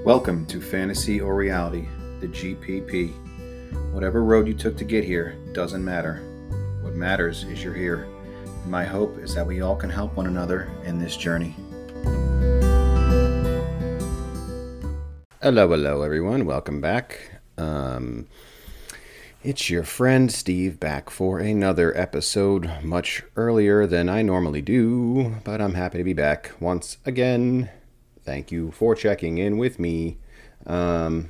Welcome to Fantasy or Reality, the GPP. Whatever road you took to get here doesn't matter. What matters is you're here. And my hope is that we all can help one another in this journey. Hello, everyone. Welcome back. It's your friend Steve back for another episode much earlier than I normally do, but I'm happy to be back once again. Thank you for checking in with me. So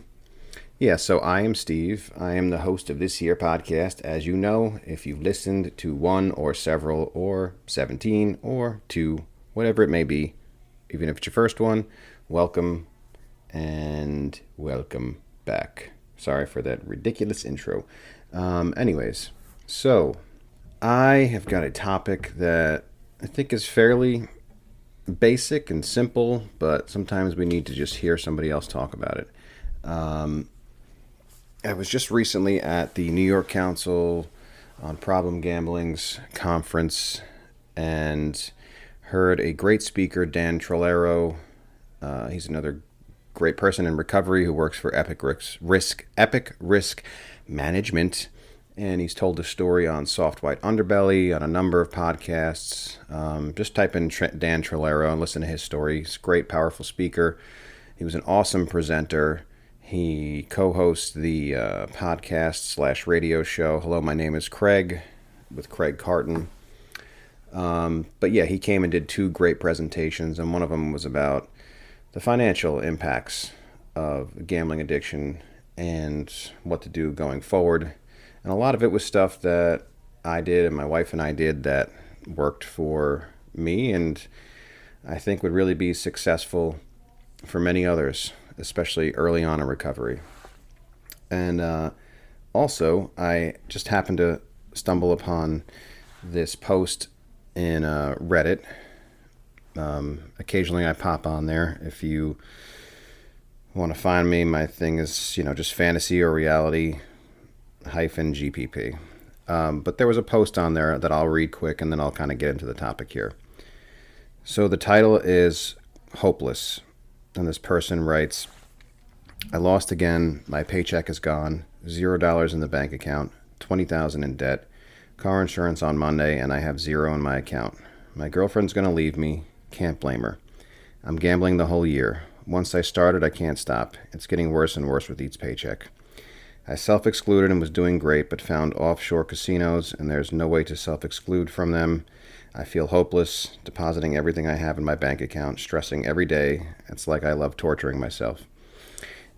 I am Steve. I am the host of this here podcast. As you know, if you've listened to one or several or 17 or 2, whatever it may be, even if it's your first one, welcome and welcome back. Sorry for that ridiculous intro. So I have got a topic that I think is fairly basic and simple, but sometimes we need to just hear somebody else talk about it. I was just recently at the New York Council on Problem Gambling's conference and heard a great speaker, Dan Trolero. He's another great person in recovery who works for Epic Risk Management. And he's told a story on Soft White Underbelly, on a number of podcasts. Just type in Dan Trolero and listen to his story. He's a great, powerful speaker. He was an awesome presenter. He co-hosts the podcast/radio show, Hello, My Name is Craig, with Craig Carton. He came and did 2 great presentations, and one of them was about the financial impacts of gambling addiction and what to do going forward. And a lot of it was stuff that I did and my wife and I did that worked for me and I think would really be successful for many others, especially early on in recovery. And also, I just happened to stumble upon this post in Reddit. Occasionally I pop on there. If you want to find me, my thing is, just fantasy or reality -GPP. But there was a post on there that I'll read quick and then I'll kind of get into the topic here. So the title is Hopeless. And this person writes, I lost again. My paycheck is gone. $0 in the bank account. $20,000 in debt. Car insurance on Monday and I have $0 in my account. My girlfriend's going to leave me. Can't blame her. I'm gambling the whole year. Once I started, I can't stop. It's getting worse and worse with each paycheck. I self-excluded and was doing great, but found offshore casinos, and there's no way to self-exclude from them. I feel hopeless, depositing everything I have in my bank account, stressing every day. It's like I love torturing myself.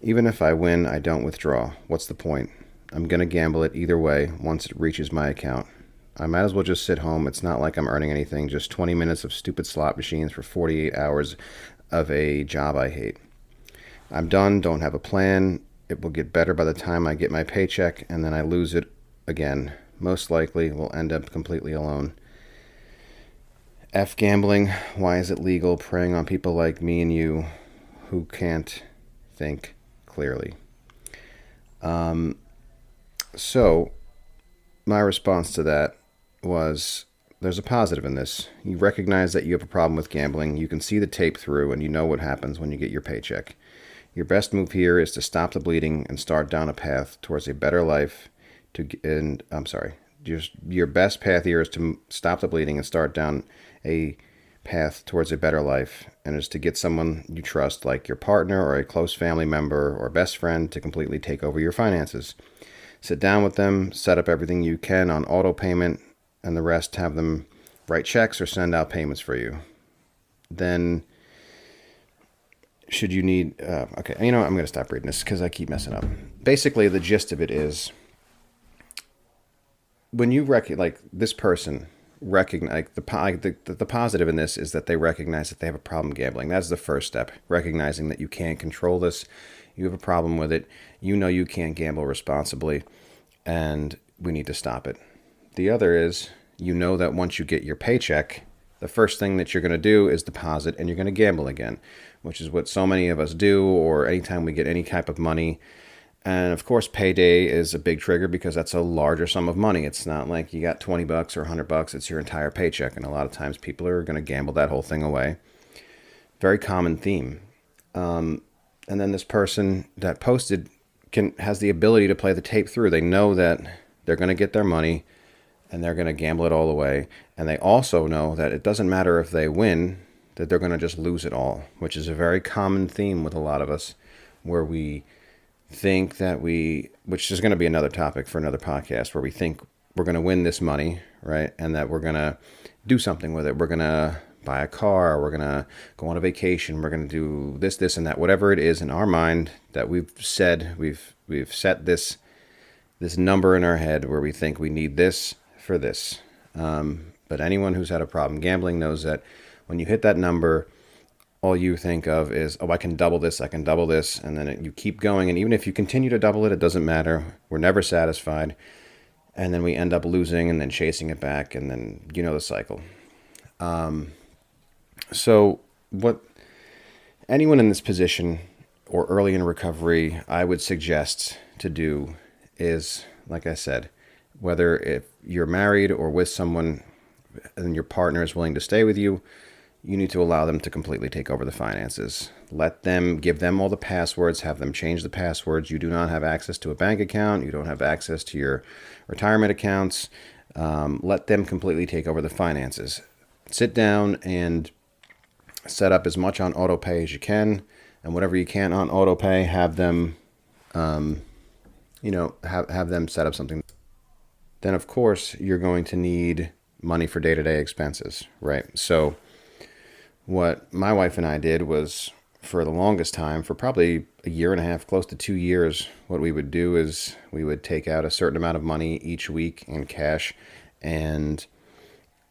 Even if I win, I don't withdraw. What's the point? I'm going to gamble it either way once it reaches my account. I might as well just sit home. It's not like I'm earning anything, just 20 minutes of stupid slot machines for 48 hours of a job I hate. I'm done, don't have a plan. It will get better by the time I get my paycheck, and then I lose it again. Most likely will end up completely alone. F gambling. Why is it legal? Preying on people like me and you who can't think clearly. So my response to that was, there's a positive in this. You recognize that you have a problem with gambling. You can see the tape through, and you know what happens when you get your paycheck. Your best move here is to stop the bleeding and start down a path towards a better life. Your best path here is to stop the bleeding and start down a path towards a better life, and is to get someone you trust, like your partner or a close family member or best friend, to completely take over your finances. Sit down with them, set up everything you can on auto payment, and the rest have them write checks or send out payments for you. Then should you need... I'm going to stop reading this because I keep messing up. Basically, the gist of it is, when you this person recognize... The positive in this is that they recognize that they have a problem gambling. That's the first step, recognizing that you can't control this. You have a problem with it. You know you can't gamble responsibly, and we need to stop it. The other is, you know that once you get your paycheck, the first thing that you're going to do is deposit, and you're going to gamble again, which is what so many of us do, or anytime we get any type of money. And of course, payday is a big trigger because that's a larger sum of money. It's not like you got $20 or $100. It's your entire paycheck. And a lot of times people are going to gamble that whole thing away. Very common theme. And then this person that posted has the ability to play the tape through. They know that they're going to get their money and they're going to gamble it all away. And they also know that it doesn't matter if they win, that they're going to just lose it all, which is a very common theme with a lot of us, where we think that which is going to be another topic for another podcast, where we think we're going to win this money, right? And that we're going to do something with it. We're going to buy a car, we're going to go on a vacation, we're going to do this, and that, whatever it is in our mind that we've set this number in our head where we think we need this for this. But anyone who's had a problem gambling knows that when you hit that number, all you think of is, oh, I can double this, and then you keep going. And even if you continue to double it, it doesn't matter. We're never satisfied. And then we end up losing and then chasing it back, and then you know the cycle. So what anyone in this position or early in recovery, I would suggest to do is, like I said, whether if you're married or with someone and your partner is willing to stay with you, you need to allow them to completely take over the finances. Give them all the passwords, have them change the passwords. You do not have access to a bank account. You don't have access to your retirement accounts. Let them completely take over the finances. Sit down and set up as much on auto pay as you can, and whatever you can on auto pay, have them, have them set up something. Then of course you're going to need money for day-to-day expenses, right? So what my wife and I did was, for the longest time, for probably a year and a half, close to 2 years, what we would do is we would take out a certain amount of money each week in cash, and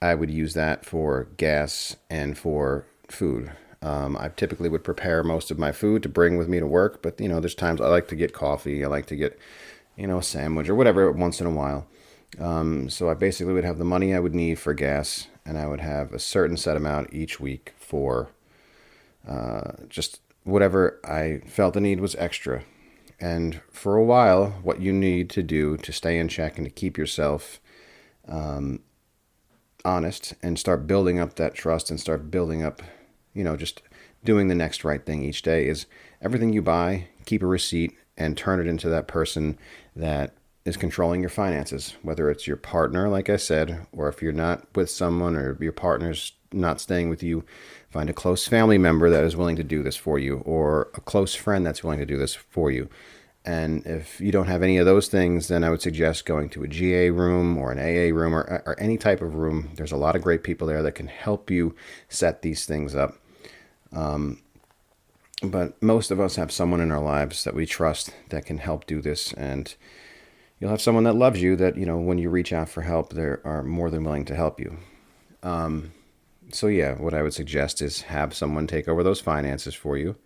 I would use that for gas and for food. I typically would prepare most of my food to bring with me to work, but there's times I like to get coffee, I like to get a sandwich or whatever once in a while. So I basically would have the money I would need for gas, and I would have a certain set amount each week for just whatever I felt the need was extra. And for a while, what you need to do to stay in check and to keep yourself honest and start building up that trust and start building up, just doing the next right thing each day, is everything you buy, keep a receipt and turn it into that person that is controlling your finances, whether it's your partner, like I said, or if you're not with someone or your partner's not staying with you, find a close family member that is willing to do this for you, or a close friend that's willing to do this for you. And if you don't have any of those things, then I would suggest going to a GA room or an AA room or any type of room. There's a lot of great people there that can help you set these things up. But most of us have someone in our lives that we trust that can help do this. And you'll have someone that loves you that, when you reach out for help, they are more than willing to help you. So yeah, what I would suggest is have someone take over those finances for you.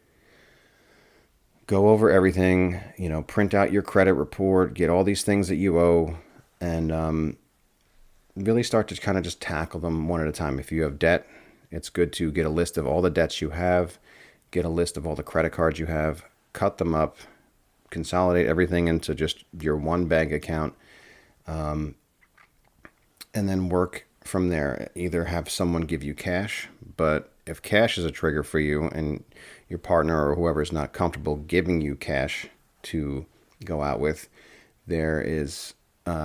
Go over everything, print out your credit report, get all these things that you owe, and really start to kind of just tackle them one at a time. If you have debt, it's good to get a list of all the debts you have, get a list of all the credit cards you have, cut them up, consolidate everything into just your one bank account, and then work from there. Either have someone give you cash, but if cash is a trigger for you and your partner or whoever is not comfortable giving you cash to go out with, there is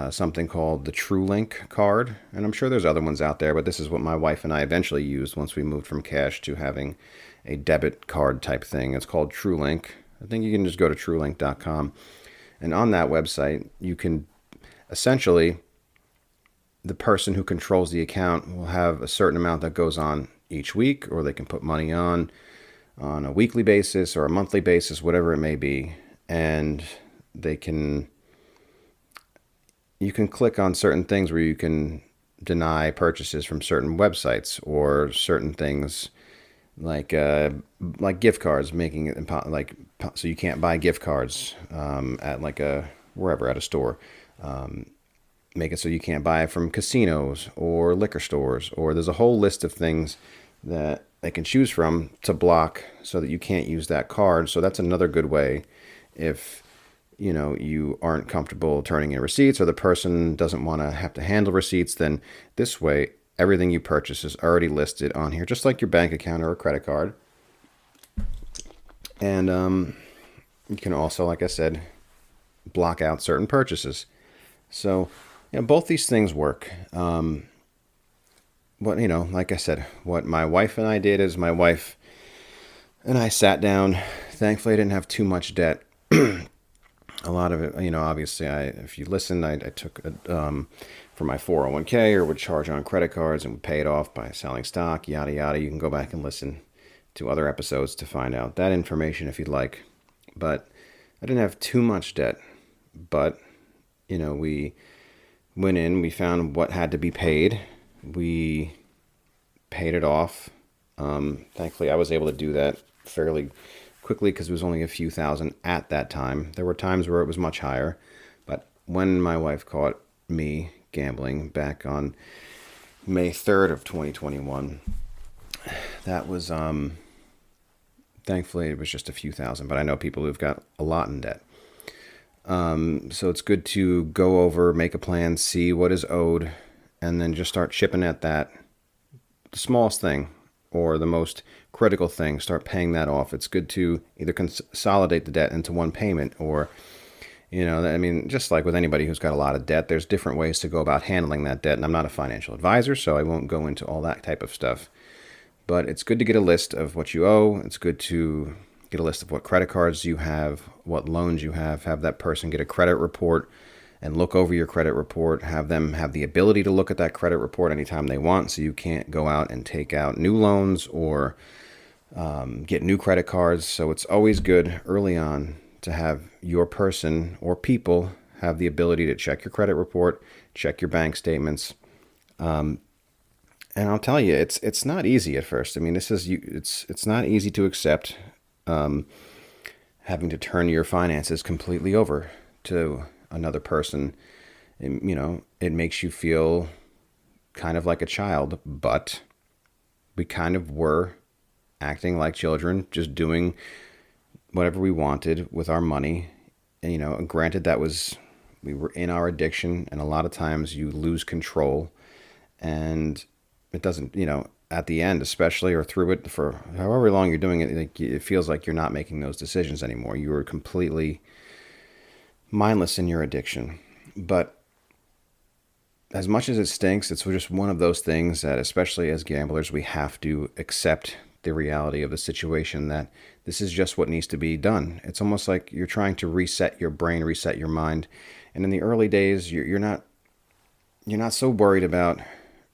something called the TrueLink card, and I'm sure there's other ones out there, but this is what my wife and I eventually used once we moved from cash to having a debit card type thing. It's called TrueLink. I think you can just go to truelink.com, and on that website you can essentially, the person who controls the account will have a certain amount that goes on each week, or they can put money on a weekly basis or a monthly basis, whatever it may be, and you can click on certain things where you can deny purchases from certain websites or certain things like gift cards, making it so you can't buy gift cards at at a store. Make it so you can't buy from casinos or liquor stores, or there's a whole list of things that they can choose from to block so that you can't use that card. So that's another good way if you aren't comfortable turning in receipts, or the person doesn't want to have to handle receipts, then this way everything you purchase is already listed on here, just like your bank account or a credit card. And you can also, like I said, block out certain purchases. So, both these things work. Like I said, what my wife and I did is my wife and I sat down. Thankfully, I didn't have too much debt. A lot of it, obviously, if you listened, I took for my 401k, or would charge on credit cards and would pay it off by selling stock, yada, yada. You can go back and listen to other episodes to find out that information if you'd like. But I didn't have too much debt. But, we went in, we found what had to be paid. We paid it off. Thankfully, I was able to do that fairly quickly because it was only a few thousand at that time. There were times where it was much higher. But when my wife caught me gambling back on May 3rd of 2021, that was, thankfully, it was just a few thousand. But I know people who've got a lot in debt. So it's good to go over, make a plan, see what is owed, and then just start chipping at that. The smallest thing or the most critical thing, start paying that off. It's good to either consolidate the debt into one payment or, just like with anybody who's got a lot of debt, there's different ways to go about handling that debt. And I'm not a financial advisor, so I won't go into all that type of stuff. But it's good to get a list of what you owe. It's good to get a list of what credit cards you have, what loans you have that person get a credit report and look over your credit report, have them have the ability to look at that credit report anytime they want, so you can't go out and take out new loans or get new credit cards. So it's always good early on to have your person or people have the ability to check your credit report, check your bank statements. And I'll tell you, it's not easy at first. I mean, it's not easy to accept having to turn your finances completely over to another person. It makes you feel kind of like a child, but we kind of were acting like children, just doing whatever we wanted with our money. And, granted, we were in our addiction, and a lot of times you lose control, and it doesn't, at the end, especially, or through it for however long you're doing it, it feels like you're not making those decisions anymore. You are completely mindless in your addiction. But as much as it stinks, it's just one of those things that, especially as gamblers, we have to accept the reality of the situation, that this is just what needs to be done. It's almost like you're trying to reset your brain, reset your mind. And in the early days, you're not so worried about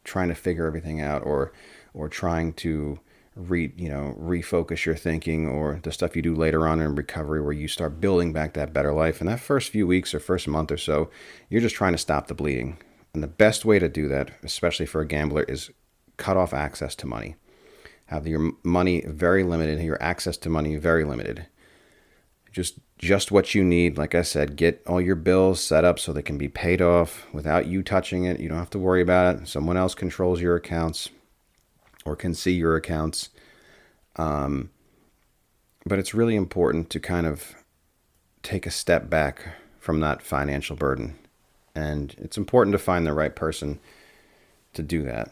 trying to figure everything out or trying to refocus your thinking, or the stuff you do later on in recovery where you start building back that better life. And that first few weeks or first month or so, you're just trying to stop the bleeding. And the best way to do that, especially for a gambler, is cut off access to money. Have your money very limited, your access to money very limited. Just what you need. Like I said, get all your bills set up so they can be paid off without you touching it. You don't have to worry about it. Someone else controls your accounts or can see your accounts. But it's really important to kind of take a step back from that financial burden. And it's important to find the right person to do that.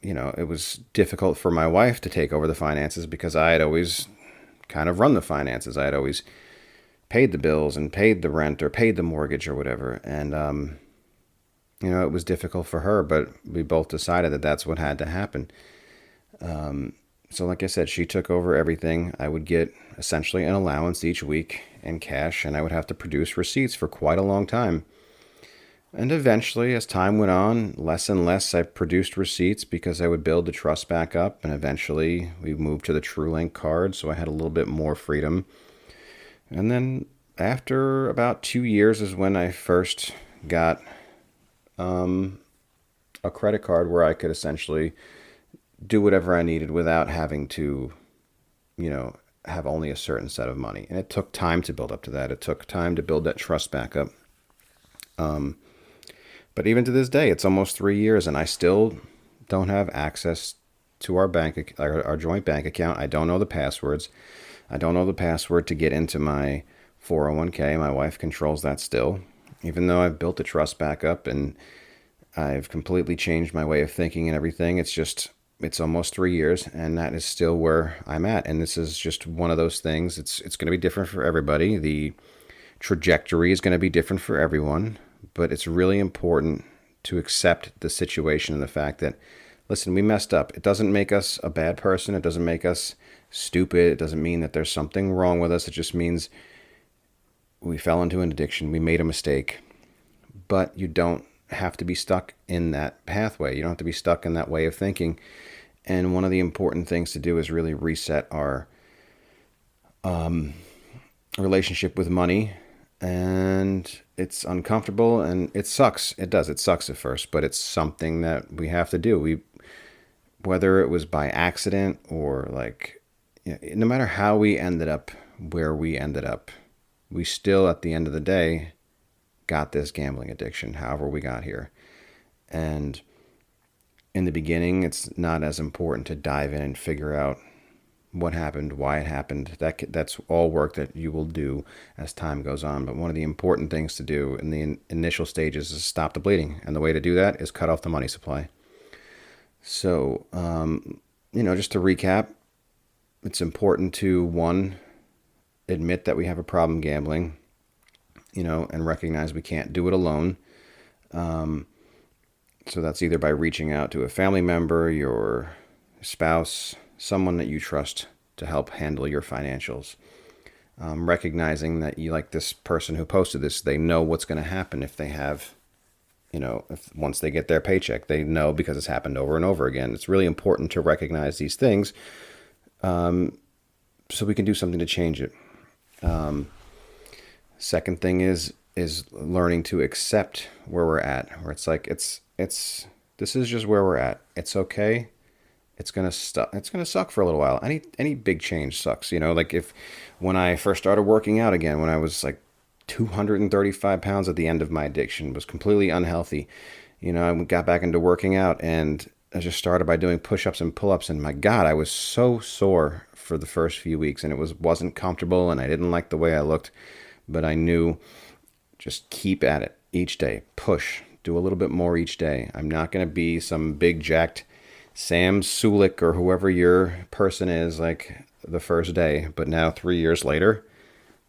It was difficult for my wife to take over the finances because I had always kind of run the finances. I had always paid the bills and paid the rent or paid the mortgage or whatever. And, it was difficult for her, but we both decided that that's what had to happen. So like I said, she took over everything. I would get essentially an allowance each week in cash, and I would have to produce receipts for quite a long time. And eventually, as time went on, less and less I produced receipts because I would build the trust back up. And eventually we moved to the TrueLink card, so I had a little bit more freedom. And then after about 2 years is when I first got a credit card where I could essentially do whatever I needed without having to, have only a certain set of money. And it took time to build up to that. It took time to build that trust back up. But even to this day, it's almost 3 years, and I still don't have access to our joint bank account. I don't know the passwords. I don't know the password to get into my 401k. My wife controls that still, even though I've built the trust back up and I've completely changed my way of thinking and everything. It's just it's almost 3 years, and that is still where I'm at. And this is just one of those things. It's going to be different for everybody. The trajectory is going to be different for everyone, but it's really important to accept the situation and the fact that, listen, we messed up. It doesn't make us a bad person. It doesn't make us stupid. It doesn't mean that there's something wrong with us. It just means we fell into an addiction. We made a mistake. But you don't have to be stuck in that pathway. You don't have to be stuck in that way of thinking. And one of the important things to do is really reset our relationship with money. And it's uncomfortable and it sucks. It does. It sucks at first, but it's something that we have to do. Whether it was by accident or no matter how we ended up where we ended up, we still, at the end of the day, got this gambling addiction, however we got here. And in the beginning, it's not as important to dive in and figure out what happened, why it happened. That's all work that you will do as time goes on. But one of the important things to do in the initial stages is stop the bleeding. And the way to do that is cut off the money supply. So, just to recap, it's important to, one, admit that we have a problem gambling, and recognize we can't do it alone. So that's either by reaching out to a family member, your spouse, someone that you trust to help handle your financials. Recognizing that you, like this person who posted this, they know what's going to happen if they have, if once they get their paycheck, they know because it's happened over and over again. It's really important to recognize these things so we can do something to change it. Second thing is learning to accept where we're at, where it's like, this is just where we're at. It's okay. It's gonna suck for a little while. Any big change sucks. When I first started working out again, when I was like 235 pounds at the end of my addiction, was completely unhealthy. I got back into working out, and I just started by doing push-ups and pull-ups, and my God, I was so sore for the first few weeks, and it wasn't comfortable, and I didn't like the way I looked, but I knew, just keep at it each day, push, do a little bit more each day. I'm not going to be some big jacked Sam Sulik or whoever your person is like the first day, but now 3 years later,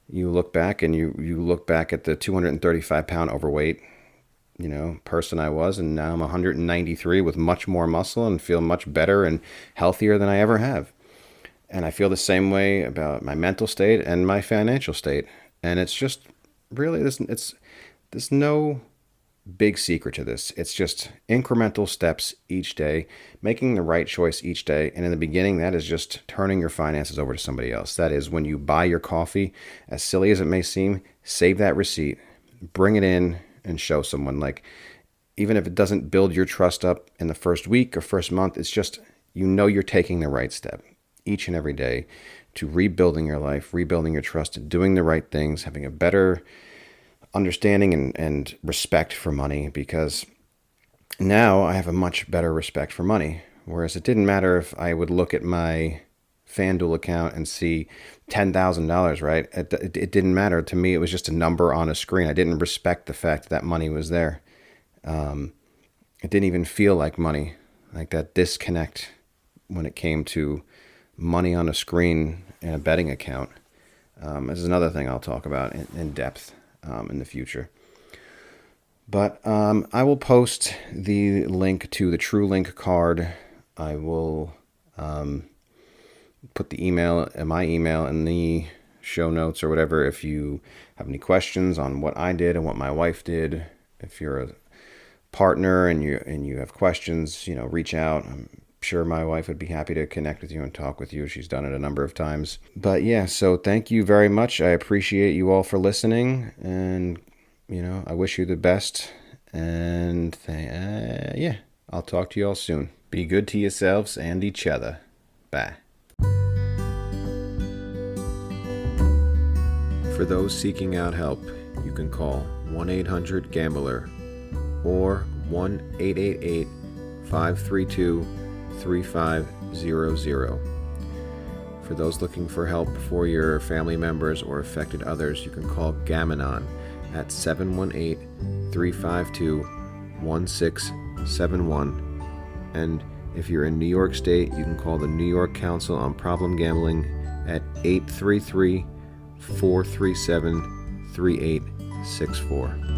you look back and you look back at the 235 pound overweight, person I was, and now I'm 193 with much more muscle and feel much better and healthier than I ever have. And I feel the same way about my mental state and my financial state. And it's just really, there's no big secret to this. It's just incremental steps each day, making the right choice each day. And in the beginning, that is just turning your finances over to somebody else. That is when you buy your coffee, as silly as it may seem, save that receipt, bring it in and show someone. Even if it doesn't build your trust up in the first week or first month, it's just, you're taking the right step each and every day to rebuilding your life, rebuilding your trust, doing the right things, having a better understanding and respect for money, because now I have a much better respect for money. Whereas it didn't matter if I would look at my FanDuel account and see $10,000, right? It didn't matter to me. It was just a number on a screen. I didn't respect the fact that money was there. It didn't even feel like money, like that disconnect when it came to money on a screen in a betting account. This is another thing I'll talk about in depth in the future. But I will post the link to the TrueLink card. I will put my email in the show notes or whatever if you have any questions on what I did and what my wife did. If you're a partner and you have questions, reach out. I'm sure my wife would be happy to connect with you and talk with you. She's done it a number of times. But yeah, so thank you very much. I appreciate you all for listening, and I wish you the best. And I'll talk to you all soon. Be good to yourselves and each other. Bye. For those seeking out help, you can call 1-800-GAMBLER or 1-888-532-3500. For those looking for help for your family members or affected others, you can call Gamanon at 718-352-1671. And If you're in New York State, you can call the New York Council on Problem Gambling at 833-437-3864.